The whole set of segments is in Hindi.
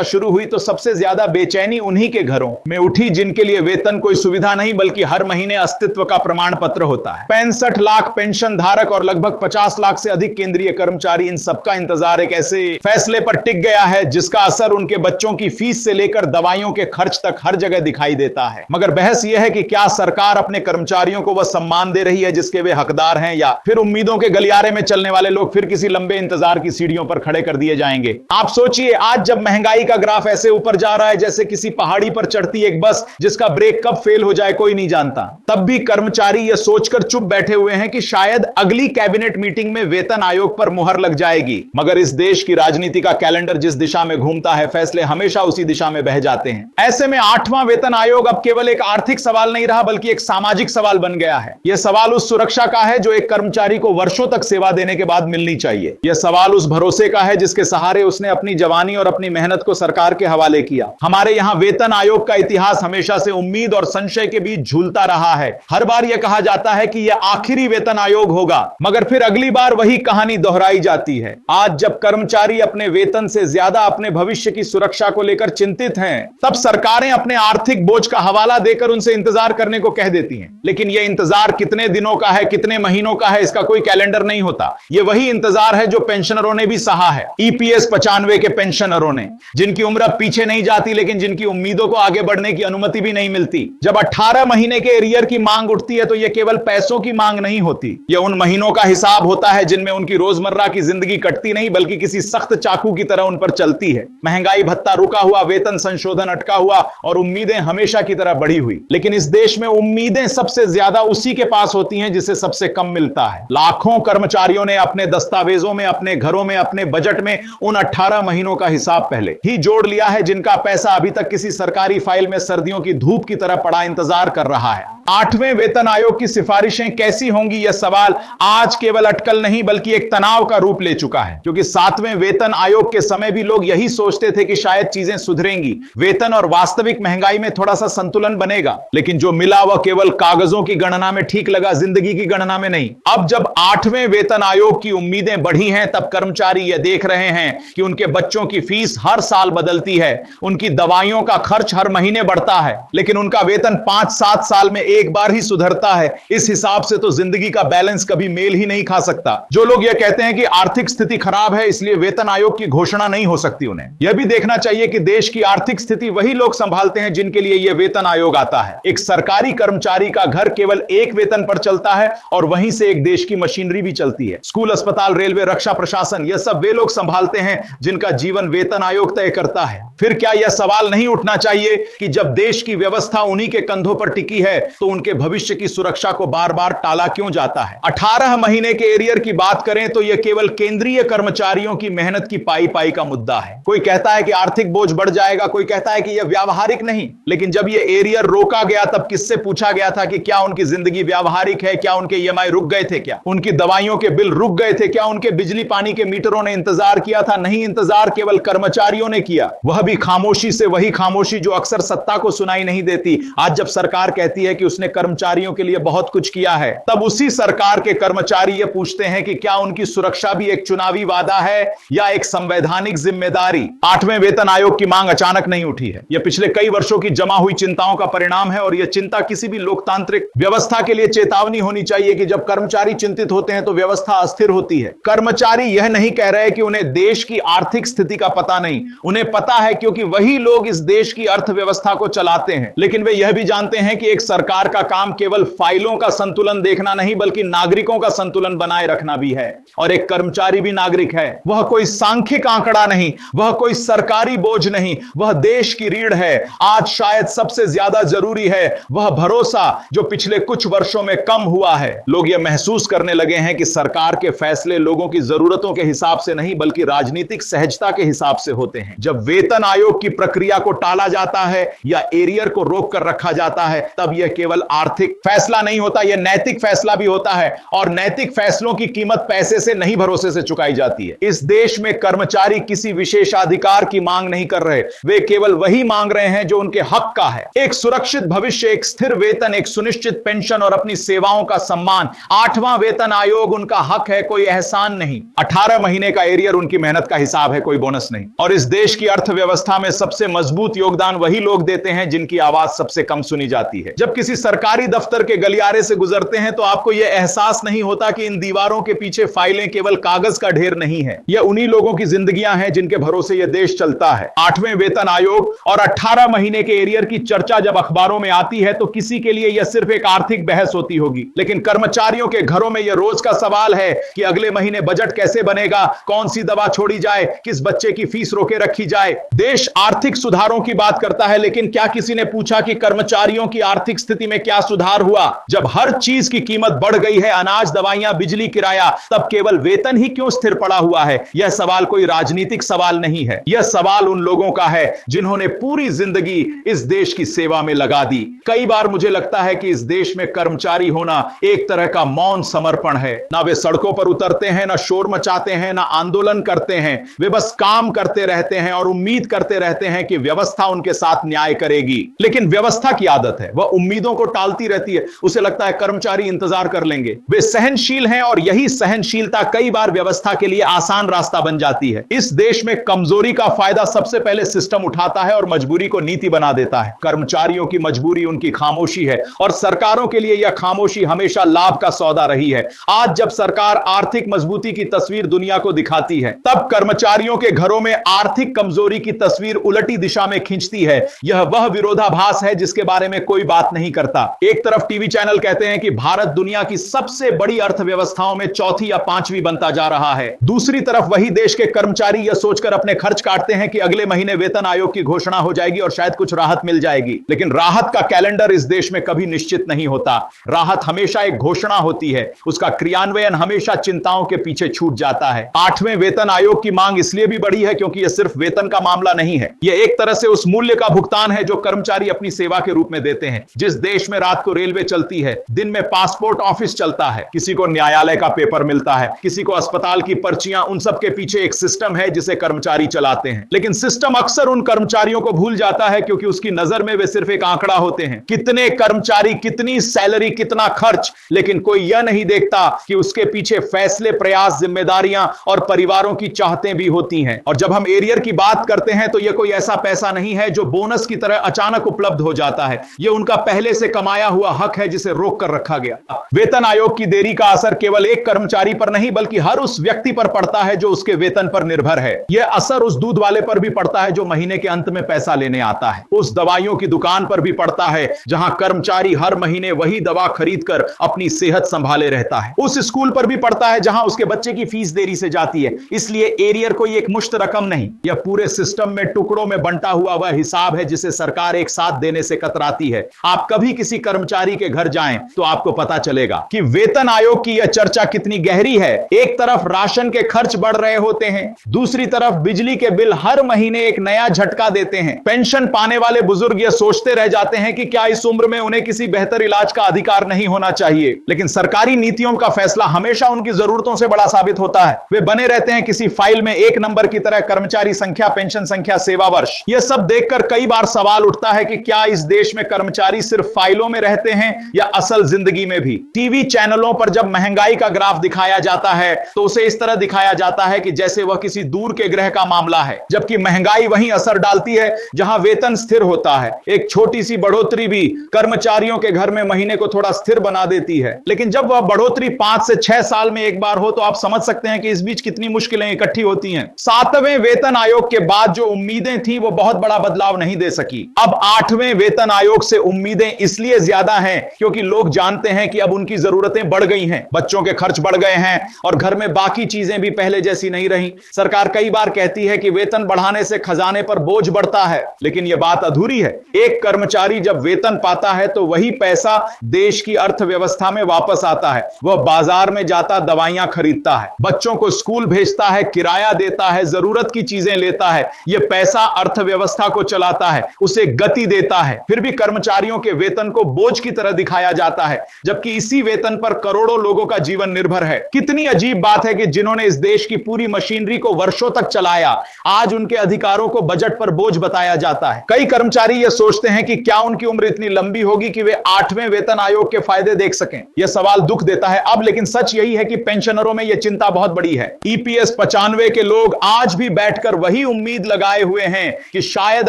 शुरू हुई तो सबसे ज्यादा बेचैनी उन्हीं के घरों में उठी जिनके लिए वेतन कोई सुविधा नहीं बल्कि हर महीने अस्तित्व का प्रमाण पत्र होता है। 65 लाख पेंशन धारक और लगभग 50 लाख से अधिक केंद्रीय कर्मचारी, इन सबका इंतजार एक ऐसे फैसले पर टिक गया है जिसका असर उनके बच्चों की फीस से लेकर दवाइयों के खर्च तक हर जगह दिखाई देता है। मगर बहस यह है कि क्या सरकार अपने कर्मचारियों को वह सम्मान दे रही है जिसके वे हकदार हैं, या फिर उम्मीदों के गलियारे में चलने वाले लोग फिर किसी लंबे इंतजार की सीढ़ियों पर खड़े कर दिए जाएंगे। आप सोचिए, आज जब महंगाई का ग्राफ ऐसे ऊपर जा रहा है जैसे किसी पहाड़ी पर चढ़ती एक बस जिसका ब्रेक कब फेल हो जाए कोई नहीं जानता, तब भी कर्मचारी यह सोचकर चुप बैठे हुए हैं कि शायद अगली कैबिनेट मीटिंग में वेतन आयोग पर मुहर लग जाएगी। मगर इस देश की राजनीति का कैलेंडर जिस दिशा में घूमता है, फैसले हमेशा उसी दिशा में बह जाते हैं। ऐसे में 8वां वेतन आयोग अब केवल एक आर्थिक सवाल नहीं रहा बल्कि एक सामाजिक सवाल बन गया है। यह सवाल उस सुरक्षा का है जो एक कर्मचारी को वर्षों तक सेवा देने के बाद मिलनी चाहिए। यह सवाल उस भरोसे का है जिसके सहारे उसने अपनी जवानी और अपनी मेहनत को सरकार के हवाले किया। हमारे यहां वेतन आयोग का इतिहास हमेशा से उम्मीद और संशय के बीच झूलता रहा है। हर बार यह कहा जाता है कि यह आखिरी वेतन आयोग होगा, मगर फिर अगली बार वही कहानी दोहराई जाती है। आज जब कर्मचारी अपने वेतन से ज्यादा अपने भविष्य की सुरक्षा को लेकर चिंतित हैं, तब सरकारें अपने आर्थिक बोझ का हवाला देकर उनसे इंतजार करने को कह देती हैं। लेकिन यह इंतजार कितने दिनों का है, कितने महीनों का है, इसका कोई कैलेंडर नहीं होता। यह वही इंतजार है जो पेंशनरों ने भी सहा है। ईपीएस 95 के पेंशनरों ने, जिनकी उम्र अब पीछे नहीं जाती लेकिन जिनकी उम्मीदों को आगे बढ़ने की अनुमति भी नहीं मिलती। जब 18 महीने के एरियर की मांग उठती है तो यह केवल पैसों की मांग नहीं होती, यह उन महीनों का हिसाब होता है जिनमें उनकी रोजमर्रा की जिंदगी कटती नहीं बल्कि किसी सख्त चाकू की तरह उन पर चलती है। महंगाई भत्ता रुका हुआ, वेतन संशोधन अटका हुआ और उम्मीदें हमेशा की तरह बढ़ी हुई। लेकिन इस देश में उम्मीदें सबसे ज्यादा उसी के पास होती हैं जिसे सबसे कम मिलता है। लाखों कर्मचारियों ने अपने दस्तावेजों में, अपने घरों में, अपने बजट में उन 18 महीनों का हिसाब पहले ही जोड़ लिया है जिनका पैसा अभी तक किसी सरकारी फाइल में सर्दियों की धूप की तरह पड़ा इंतजार कर रहा है। 8वें वेतन आयोग की सिफारिशें कैसी होंगी, यह सवाल आज केवल अटकल नहीं बल्कि एक तनाव का रूप ले चुका है, क्योंकि 7वें वेतन आयोग के समय भी लोग यही सोचते थे कि शायद चीजें सुधरेंगी, वेतन और वास्तविक महंगाई में थोड़ा सा संतुलन बनेगा। लेकिन जो मिला वह केवल कागजों की गणना में ठीक लगा, जिंदगी की गणना में नहीं। अब जब 8वें वेतन आयोग की उम्मीदें बढ़ी हैं, तब कर्मचारी यह देख रहे हैं कि उनके बच्चों की फीस हर साल बदलती है, उनकी दवाइयों का खर्च हर महीने बढ़ता है, लेकिन उनका वेतन 5-7 साल में एक बार ही सुधरता है। इस हिसाब से तो जिंदगी का बैलेंस कभी मेल ही नहीं खा सकता। जो लोग यह कहते हैं कि आर्थिक स्थिति खराब है इसलिए वेतन आयोग की घोषणा नहीं हो सकती, उन्हें यह भी देखना चाहिए कि देश की आर्थिक स्थिति वही लोग संभालते हैं जिनके लिए यह वेतन आयोग आता है। एक सरकारी कर्मचारी का घर केवल एक वेतन पर चलता है और वहीं से एक देश की मशीनरी भी चलती है। स्कूल, अस्पताल, रेलवे, रक्षा प्रशासन, यह सब वे लोग संभालते हैं जिनका जीवन वेतन आयोग तय करता है। फिर क्या यह सवाल नहीं उठना चाहिए कि जब देश की व्यवस्था उन्हीं के कंधों पर टिकी है तो उनके भविष्य की सुरक्षा को बार बार टाला क्यों जाता है? 18 महीने के एरियर की बात करें तो यह केवल केंद्रीय कर्मचारियों की मेहनत की पाई पाई का मुद्दा है। कोई कहता है कि आर्थिक बोझ बढ़ जाएगा, कोई कहता है कि यह व्यावहारिक नहीं। लेकिन जब यह एरियर रोका गया तब किससे पूछा गया था कि क्या उनकी जिंदगी व्यावहारिक है? क्या उनके ईएमआई रुक गए थे? क्या उनकी दवाइयों के बिल रुक गए थे? क्या उनके बिजली पानी के मीटरों ने इंतजार किया था? नहीं, इंतजार केवल कर्मचारियों ने किया, वह भी खामोशी से, वही खामोशी जो अक्सर सत्ता को सुनाई नहीं देती। आज जब सरकार कहती है कि उसने कर्मचारियों के लिए बहुत कुछ किया है, तब उसी सरकार के कर्मचारी यह पूछते हैं कि क्या उनकी सुरक्षा भी एक चुनावी वादा है या एक संवैधानिक जिम्मेदारी? 8वें वेतन आयोग की मांग अचानक नहीं उठी है, यह पिछले कई वर्षों की जमा हुई चिंताओं का परिणाम है। और यह चिंता किसी भी लोकतांत्रिक व्यवस्था के लिए चेतावनी होनी चाहिए कि जब कर्मचारी चिंतित होते हैं तो व्यवस्था अस्थिर होती है। कर्मचारी यह नहीं कह रहे कि उन्हें देश की आर्थिक स्थिति का पता नहीं, उन्हें पता है क्योंकि वही लोग इस देश की अर्थव्यवस्था को चलाते हैं। लेकिन वे यह भी जानते हैं कि एक सरकार का काम केवल फाइलों का संतुलन देखना नहीं बल्कि नागरिकों का संतुलन बनाए रखना भी है। और एक कर्मचारी भी नागरिक है, वह कोई सांख्यिक आंकड़ा नहीं, वह कोई सरकारी बोझ नहीं, वह देश की रीढ़ है। आज शायद सबसे ज्यादा जरूरी है वह भरोसा जो पिछले कुछ वर्षों में कम हुआ है। लोग यह महसूस करने लगे हैं कि सरकार के फैसले लोगों की जरूरतों के हिसाब से नहीं बल्कि राजनीतिक सहजता के हिसाब से होते हैं। जब वेतन आयोग की प्रक्रिया को टाला जाता है या एरियर को रोक कर रखा जाता है, तब यह केवल आर्थिक फैसला नहीं होता, यह नैतिक फैसला भी होता है। और नैतिक फैसलों की कीमत पैसे से नहीं, भरोसे से चुकाई जाती है। इस देश में कर्मचारी किसी विशेषाधिकार की मांग नहीं कर रहे, वे केवल वही मांग रहे हैं जो उनके हक का है। एक सुरक्षित भविष्य, एक स्थिर वेतन, एक सुनिश्चित पेंशन और अपनी सेवाओं का सम्मान। 8वां वेतन आयोग उनका हक है, कोई एहसान नहीं। 18 महीने का एरियर उनकी मेहनत का हिसाब है, कोई बोनस नहीं। और इस देश देश की अर्थव्यवस्था में सबसे मजबूत योगदान वही लोग देते हैं जिनकी आवाज सबसे कम सुनी जाती है। जब किसी सरकारी दफ्तर के गलियारे से गुजरते हैं तो आपको यह एहसास नहीं होता कि इन दीवारों के पीछे फाइलें केवल कागज का ढेर नहीं है, यह उन्हीं लोगों की जिंदगियां हैं जिनके भरोसे यह देश चलता है। 8वें वेतन आयोग और 18 महीने के एरियर की चर्चा जब अखबारों में आती है तो किसी के लिए यह सिर्फ एक आर्थिक बहस होती होगी, लेकिन कर्मचारियों के घरों में यह रोज का सवाल है कि अगले महीने बजट कैसे बनेगा, कौन सी दवा छोड़ी जाए, किस बच्चे की फीस रोके रखी जाए। देश आर्थिक सुधारों की बात करता है, लेकिन क्या किसी ने पूछा कि कर्मचारियों की आर्थिक स्थिति में क्या सुधार हुआ? जब हर चीज की कीमत बढ़ गई है, अनाज, दवाइयां, बिजली, किराया, तब केवल वेतन ही क्यों स्थिर पड़ा हुआ है? यह सवाल कोई राजनीतिक सवाल नहीं है, यह सवाल उन लोगों का है जिन्होंने पूरी जिंदगी इस देश की सेवा में लगा दी। कई बार मुझे लगता है कि इस देश में कर्मचारी होना एक तरह का मौन समर्पण है। ना वे सड़कों पर उतरते हैं, ना शोर मचाते हैं, ना आंदोलन करते हैं, वे बस काम करते रहते हैं और उम्मीद करते रहते हैं कि व्यवस्था उनके साथ न्याय करेगी। लेकिन व्यवस्था की आदत है, वह उम्मीदों को टालती रहती है। उसे लगता है कर्मचारी इंतजार कर लेंगे। वे सहनशील हैं और यही सहनशीलता कई बार व्यवस्था के लिए आसान रास्ता बन जाती है। इस देश में कमजोरी का फायदा सबसे पहले सिस्टम उठाता है और मजबूरी को नीति बना देता है। कर्मचारियों की मजबूरी उनकी खामोशी है और सरकारों के लिए यह खामोशी हमेशा लाभ का सौदा रही है। आज जब सरकार आर्थिक मजबूती की तस्वीर दुनिया को दिखाती है, तब कर्मचारियों के घरों में आर्थिक कमजोरी की तस्वीर उलटी दिशा में खींचती है। यह वह विरोधाभास है जिसके बारे में कोई बात नहीं करता। एक तरफ टीवी चैनल कहते हैं कि भारत दुनिया की सबसे बड़ी अर्थव्यवस्थाओं में चौथी या पांचवी बनता जा रहा है, दूसरी तरफ वही देश के कर्मचारी यह सोचकर अपने खर्च काटते हैं कि अगले महीने वेतन आयोग की घोषणा हो जाएगी और शायद कुछ राहत मिल जाएगी। लेकिन राहत का कैलेंडर इस देश में कभी निश्चित नहीं होता। राहत हमेशा एक घोषणा होती है, उसका क्रियान्वयन हमेशा चिंताओं के पीछे छूट जाता है। 8वें वेतन आयोग की मांग इसलिए भी बढ़ी है क्योंकि यह सिर्फ वेतन का मामला नहीं है, यह एक तरह से उस मूल्य का भुगतान है जो कर्मचारी अपनी सेवा के रूप में देते हैं। जिस देश में रात को रेलवे चलती है, दिन में पासपोर्ट ऑफिस चलता है, किसी को न्यायालय का पेपर मिलता है, किसी को अस्पताल की पर्चियां, उन सब के पीछे एक सिस्टम है जिसे कर्मचारी चलाते हैं। लेकिन सिस्टम अक्सर उन कर्मचारियों को भूल जाता है क्योंकि उसकी नजर में वे सिर्फ एक आंकड़ा होते हैं। कितने कर्मचारी, कितनी सैलरी, कितना खर्च, लेकिन कोई यह नहीं देखता कि उसके पीछे फैसले, प्रयास, जिम्मेदारियां और परिवारों की चाहतें भी होती हैं। और जब हम एरियर की बात करते हैं तो यह कोई ऐसा पैसा नहीं है जो बोनस की तरह अचानक उपलब्ध हो जाता है। यह उनका पहले से कमाया हुआ हक है जिसे रोक कर रखा गया। वेतन आयोग की देरी का असर केवल एक कर्मचारी पर नहीं बल्कि हर उस व्यक्ति पर पड़ता है जो उसके वेतन पर निर्भर है। यह असर उस दूध वाले पर भी पड़ता है जो महीने के अंत में पैसा लेने आता है, उस दवाइयों की दुकान पर भी पड़ता है जहां कर्मचारी हर महीने वही दवा खरीदकर अपनी सेहत संभाले रहता है, उस स्कूल पर भी पड़ता है जहां उसके बच्चे की फीस देरी से जाती है। इसलिए एरियर कोई एक मुश्त रकम नहीं, यह पूरे सिस्टम में टुकड़ों में बंटा हुआ वह हिसाब है जिसे सरकार एक साथ देने से कतराती है। आप कभी किसी कर्मचारी के घर जाएं तो आपको पता चलेगा कि वेतन आयोग की यह चर्चा कितनी गहरी है। एक तरफ राशन के खर्च बढ़ रहे होते हैं, दूसरी तरफ बिजली के बिल हर महीने एक नया झटका देते हैं। पेंशन पाने वाले बुजुर्ग यह सोचते रह जाते हैं कि क्या इस उम्र में उन्हें किसी बेहतर इलाज का अधिकार नहीं होना चाहिए। लेकिन सरकारी नीतियों का फैसला हमेशा उनकी जरूरतों से बड़ा साबित होता है। वे बने रहते हैं किसी फाइल में एक नंबर की तरह, कर्मचारी संख्या, पेंशन संख्या, सेवा वर्ष। यह सब देखकर कई बार सवाल उठता है कि क्या इस देश में कर्मचारी सिर्फ फाइलों में रहते हैं या असल जिंदगी में भी। टीवी चैनलों पर जब महंगाई का ग्राफ दिखाया जाता है तो उसे इस तरह दिखाया जाता है कि जैसे वह किसी दूर के ग्रह का मामला है, जबकि महंगाई वहीं असर डालती है जहां वेतन स्थिर होता है। एक छोटी सी बढ़ोतरी भी कर्मचारियों के घर में महीने को थोड़ा स्थिर बना देती है। लेकिन जब वह बढ़ोतरी 5 से 6 साल में एक बार हो तो आप समझ सकते हैं कि इस बीच कितनी मुश्किलें इकट्ठी होती हैं। 7वें वेतन आयोग के बाद जो उम्मीदें थी वो बहुत बड़ा बदलाव नहीं दे सकी। अब 8वें वेतन आयोग से उम्मीदें इसलिए ज्यादा हैं क्योंकि लोग जानते हैं कि अब उनकी जरूरतें बढ़ गई हैं, बच्चों के खर्च बढ़ गए हैं और घर में बाकी चीजें भी पहले जैसी नहीं रही। सरकार कई बार कहती है कि वेतन बढ़ाने से खजाने पर बोझ बढ़ता है, लेकिन यह बात अधूरी है। एक कर्मचारी जब वेतन पाता है तो वही पैसा देश की अर्थव्यवस्था में वापस आता है। वह बाजार में जाता, दवाइयां खरीदता है, बच्चों को स्कूल भेजता है, किराया देता है, जरूरत की चीजें लेता है। यह पैसा अर्थव्यवस्था को चलाता है, उसे गति देता है। फिर भी कर्मचारियों के वेतन को बोझ की तरह दिखाया जाता है, जबकि इसी वेतन पर करोड़ों लोगों का जीवन निर्भर है। कितनी अजीब बात है कि जिन्होंने इस देश की पूरी मशीनरी को वर्षों तक चलाया, आज उनके अधिकारों को बजट पर बोझ बताया जाता है। कई कर्मचारी यह सोचते हैं कि क्या उनकी उम्र इतनी लंबी होगी कि वे 8वें वेतन आयोग के फायदे देख सकें। यह सवाल दुख देता है अब, लेकिन सच यही है कि पेंशनरों में यह चिंता बहुत बड़ी है। ईपीएस 95 के लोग आज भी बैठकर वही वही उम्मीद लगाए हुए हैं कि शायद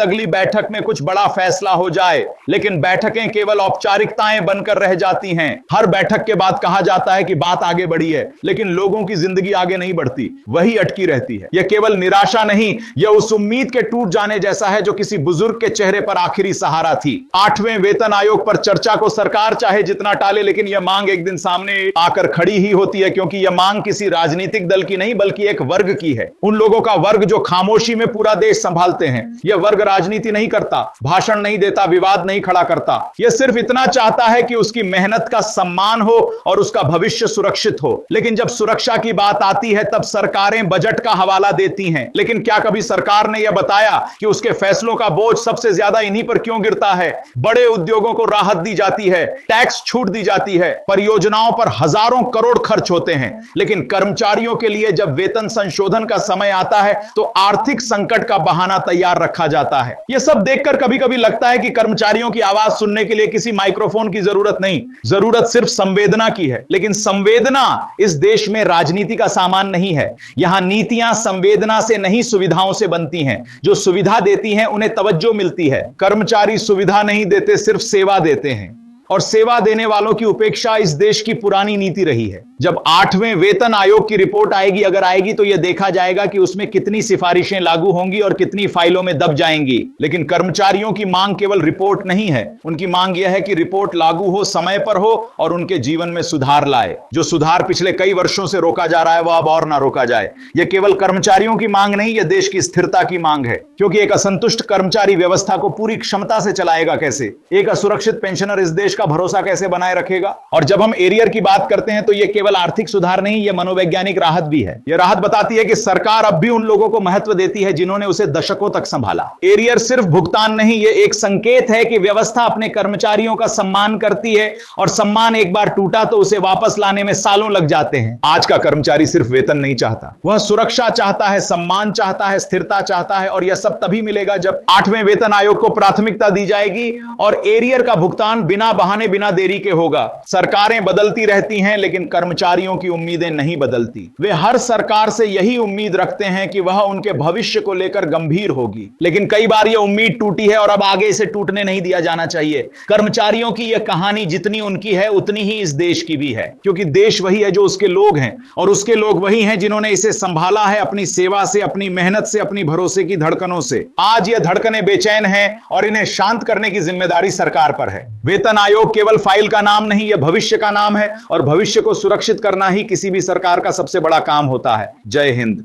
अगली बैठक में कुछ बड़ा फैसला हो जाए, लेकिन बैठकें केवल औपचारिकताएं बनकर रह जाती हैं। हर बैठक के बाद कहा जाता है कि बात आगे बढ़ी है, लेकिन लोगों की जिंदगी आगे नहीं बढ़ती, वही अटकी रहती है। यह केवल निराशा नहीं, यह उस उम्मीद के टूट जाने जैसा है जो किसी बुजुर्ग के चेहरे पर आखिरी सहारा थी। 8वें वेतन आयोग पर चर्चा को सरकार चाहे जितना टाले, लेकिन यह मांग एक दिन सामने आकर खड़ी ही होती है, क्योंकि यह मांग किसी राजनीतिक दल की नहीं बल्कि एक वर्ग की है। उन लोगों का वर्ग जो खामोशी में पूरा देश संभालते हैं। यह वर्ग राजनीति नहीं करता, भाषण नहीं देता, विवाद नहीं खड़ा करता। यह सिर्फ इतना चाहता है कि उसकी मेहनत का सम्मान हो और उसका भविष्य सुरक्षित हो। लेकिन जब सुरक्षा की बात आती है तब सरकारें बजट का हवाला देती हैं। लेकिन क्या कभी सरकार ने यह बताया कि उसके फैसलों का बोझ सबसे ज्यादा इन्हीं पर क्यों गिरता है? बड़े उद्योगों को राहत दी जाती है, टैक्स छूट दी जाती है, परियोजनाओं पर हजारों करोड़ खर्च होते हैं, लेकिन कर्मचारियों के लिए जब वेतन संशोधन का समय आता है तो आर्थिक संकट का बहाना तैयार रखा जाता है। यह सब देखकर कभी कभी लगता है कि कर्मचारियों की आवाज सुनने के लिए किसी माइक्रोफोन की जरूरत नहीं, जरूरत सिर्फ संवेदना की है। लेकिन संवेदना इस देश में राजनीति का सामान नहीं है। यहां नीतियां संवेदना से नहीं सुविधाओं से बनती हैं। जो सुविधा देती हैं उन्हें तवज्जो मिलती है। कर्मचारी सुविधा नहीं देते, सिर्फ सेवा देते हैं, और सेवा देने वालों की उपेक्षा इस देश की पुरानी नीति रही है। जब 8वें वेतन आयोग की रिपोर्ट आएगी, अगर आएगी, तो यह देखा जाएगा कि उसमें कितनी सिफारिशें लागू होंगी और कितनी फाइलों में दब जाएंगी। लेकिन कर्मचारियों की मांग केवल रिपोर्ट नहीं है, उनकी मांग यह है कि रिपोर्ट लागू हो, समय पर हो और उनके जीवन में सुधार लाए। जो सुधार पिछले कई वर्षों से रोका जा रहा है वह अब और ना रोका जाए। यह केवल कर्मचारियों की मांग नहीं, यह देश की स्थिरता की मांग है, क्योंकि एक असंतुष्ट कर्मचारी व्यवस्था को पूरी क्षमता से चलाएगा कैसे? एक असुरक्षित पेंशनर इस देश का भरोसा कैसे बनाए रखेगा? और जब हम एरियर की बात करते हैं तो यह केवल आर्थिक सुधार नहीं, यह मनोवैज्ञानिक राहत भी है। यह राहत बताती है कि सरकार अब भी उन लोगों को महत्व देती है जिन्होंने उसे दशकों तक संभाला। एरियर सिर्फ भुगतान नहीं, यह एक संकेत है कि व्यवस्था अपने कर्मचारियों का सम्मान करती है, और सम्मान एक बार टूटा तो उसे वापस लाने में सालों लग जाते हैं। आज का कर्मचारी सिर्फ वेतन नहीं चाहता, वह सुरक्षा चाहता है, सम्मान चाहता है, स्थिरता चाहता है, और यह सब तभी मिलेगा जब 8वें वेतन आयोग को प्राथमिकता दी जाएगी और एरियर का भुगतान बिना बहाने बिना देरी के होगा। सरकारें बदलती रहती हैं, लेकिन कर्मचारियों की उम्मीदें नहीं बदलती। वे हर सरकार से यही उम्मीद रखते हैं कि वह उनके भविष्य को लेकर गंभीर होगी, लेकिन कई बार यह उम्मीद टूटी है और अब आगे इसे टूटने नहीं दिया जाना चाहिए। कर्मचारियों की यह कहानी जितनी उनकी है उतनी ही इस देश की भी है, क्योंकि देश वही है जो उसके लोग हैं, और उसके लोग वही हैं जिन्होंने इसे संभाला है अपनी सेवा से, अपनी मेहनत से, अपनी भरोसे की धड़कनों से। आज यह धड़कनें बेचैन हैं और इन्हें शांत करने की जिम्मेदारी सरकार पर है। वेतन आयोग केवल फाइल का नाम नहीं, यह भविष्य का नाम है, और भविष्य को सुरक्षित करना ही किसी भी सरकार का सबसे बड़ा काम होता है। जय हिंद।